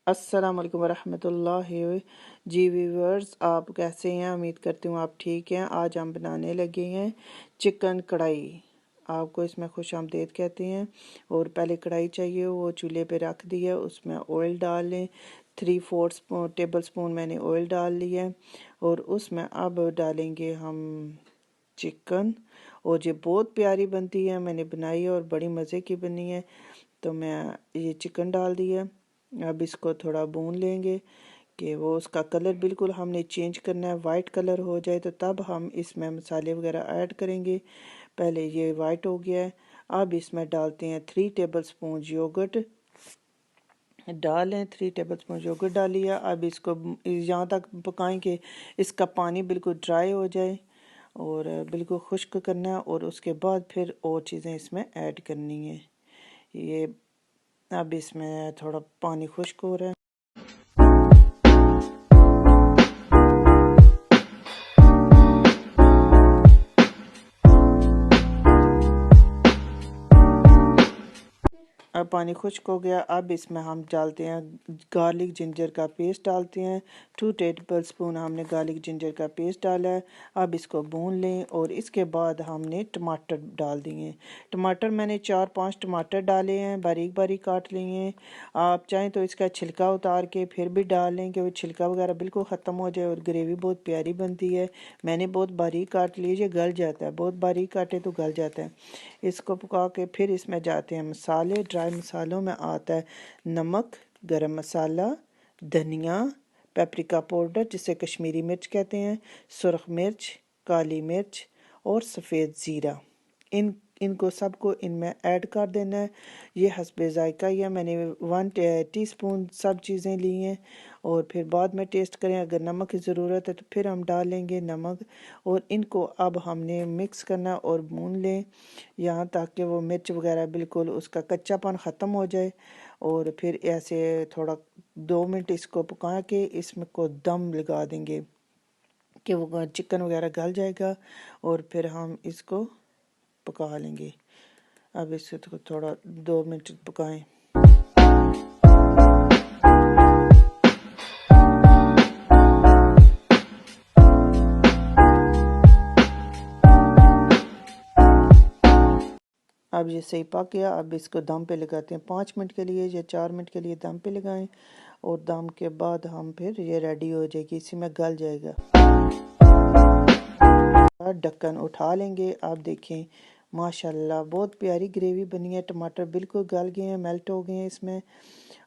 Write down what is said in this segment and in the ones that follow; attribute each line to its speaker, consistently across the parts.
Speaker 1: अस्सलाम वालेकुम वरहमतुल्लाहि। जी व्यूअर्स, आप कैसे हैं? उम्मीद करती हूँ आप ठीक हैं। आज हम बनाने लगे हैं चिकन कढ़ाई। आपको इसमें खुश आमदेद कहते हैं। और पहले कढ़ाई चाहिए, वो चूल्हे पे रख दी है, उसमें ऑयल डाल लें। 3/4 टेबल स्पून मैंने ऑयल डाल लिया है। और उसमें अब डालेंगे हम चिकन। और ये बहुत प्यारी बनती है, मैंने बनाई है और बड़ी मज़े की बनी है। तो मैं ये चिकन डाल दिया। अब इसको थोड़ा भून लेंगे कि वो उसका कलर बिल्कुल हमने चेंज करना है, वाइट कलर हो जाए तो तब हम इसमें मसाले वगैरह ऐड करेंगे। पहले ये वाइट हो गया है। अब इसमें डालते हैं 3 टेबल स्पून योगर्ट डालें। 3 टेबल स्पून योगर्ट डालिए। अब इसको यहाँ तक पकाएं कि इसका पानी बिल्कुल ड्राई हो जाए और बिल्कुल खुश्क करना है। और उसके बाद फिर और चीज़ें इसमें ऐड करनी है। ये अब इसमें थोड़ा पानी खुश्क हो रहा है। अब पानी खुश्क हो गया। अब इसमें हम डालते हैं गार्लिक जिंजर का पेस्ट डालते हैं। 2 टेबल स्पून हमने गार्लिक जिंजर का पेस्ट डाला है। अब इसको भून लें और इसके बाद हमने टमाटर डाल दिए। टमाटर मैंने 4-5 टमाटर डाले हैं, बारीक बारीक काट लिए हैं। आप चाहें तो इसका छिलका उतार के फिर भी डाल लें कि वो छिलका वगैरह बिल्कुल ख़त्म हो जाए और ग्रेवी बहुत प्यारी बनती है। मैंने बहुत बारीक काट लीजिए, गल जाता है, बहुत बारीक काटे तो गल जाता है। इसको पका के फिर इसमें जाते हैं मसाले। ड्राई मसालों में आता है नमक, गरम मसाला, धनिया, पेपरिका पाउडर जिसे कश्मीरी मिर्च कहते हैं, सुरख मिर्च, काली मिर्च और सफ़ेद ज़ीरा। इनको सबको इनमें ऐड कर देना है। ये हस्बे ज़ायका ही है। मैंने 1 टीस्पून सब चीज़ें ली हैं और फिर बाद में टेस्ट करें, अगर नमक की ज़रूरत है तो फिर हम डालेंगे नमक। और इनको अब हमने मिक्स करना और भून लें यहाँ तक कि वो मिर्च वगैरह बिल्कुल उसका कच्चापन ख़त्म हो जाए। और फिर ऐसे थोड़ा 2 मिनट इसको पका के इसमें को दम लगा देंगे कि वो चिकन वगैरह गल जाएगा और फिर हम इसको पका लेंगे। अब इसे थोड़ा 2 मिनट पकाएं। अब ये सही पक गया। अब इसको दम पे लगाते हैं 5 मिनट के लिए या 4 मिनट के लिए दम पे लगाएं। और दम के बाद हम फिर ये रेडी हो जाएगी, इसी में गल जाएगा। ढक्कन उठा लेंगे। आप देखें माशाल्लाह बहुत प्यारी ग्रेवी बनी है। टमाटर बिल्कुल गल गए हैं, मेल्ट हो गए हैं इसमें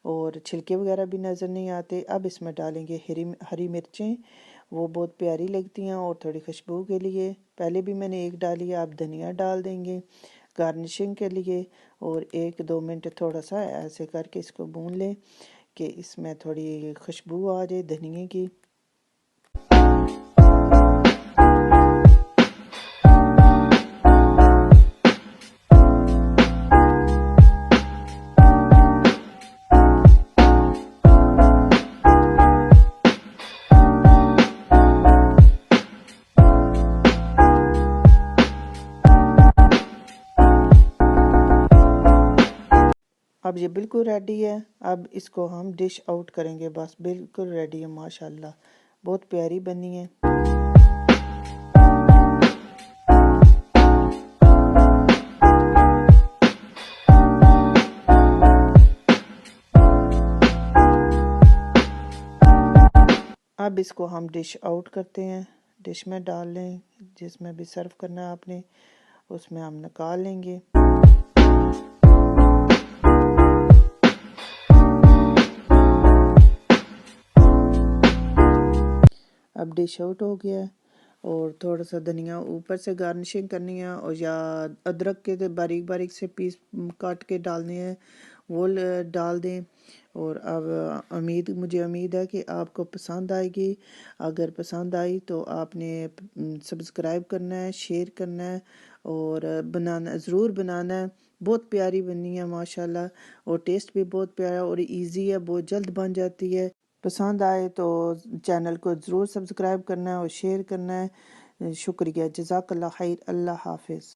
Speaker 1: और छिलके वगैरह भी नज़र नहीं आते। अब इसमें डालेंगे हरी मिर्चें, वो बहुत प्यारी लगती हैं और थोड़ी खुशबू के लिए। पहले भी मैंने एक डाली है, आप धनिया डाल देंगे गार्निशिंग के लिए। और 1-2 मिनट थोड़ा सा ऐसे करके इसको भून लें कि इसमें थोड़ी खुशबू आ जाए धनिए की। अब ये बिल्कुल रेडी है। अब इसको हम डिश आउट करेंगे, बस बिल्कुल रेडी है माशाल्लाह, बहुत प्यारी बनी है। अब इसको हम डिश आउट करते हैं, डिश में डाल लें, जिसमें भी सर्व करना है आपने उसमें हम निकाल लेंगे। अब डिश आउट हो गया है और थोड़ा सा धनिया ऊपर से गार्निशिंग करनी है और या अदरक के बारीक बारीक से पीस काट के डालने हैं, वो डाल दें। और अब मुझे उम्मीद है कि आपको पसंद आएगी। अगर पसंद आई तो आपने सब्सक्राइब करना है, शेयर करना है और ज़रूर बनाना है। बहुत प्यारी बनी है माशाल्लाह और टेस्ट भी बहुत प्यारा और इजी है, बहुत जल्द बन जाती है। पसंद आए तो चैनल को ज़रूर सब्सक्राइब करना है और शेयर करना है। शुक्रिया, जज़ाकल्लाह खैर, अल्लाह हाफिज़।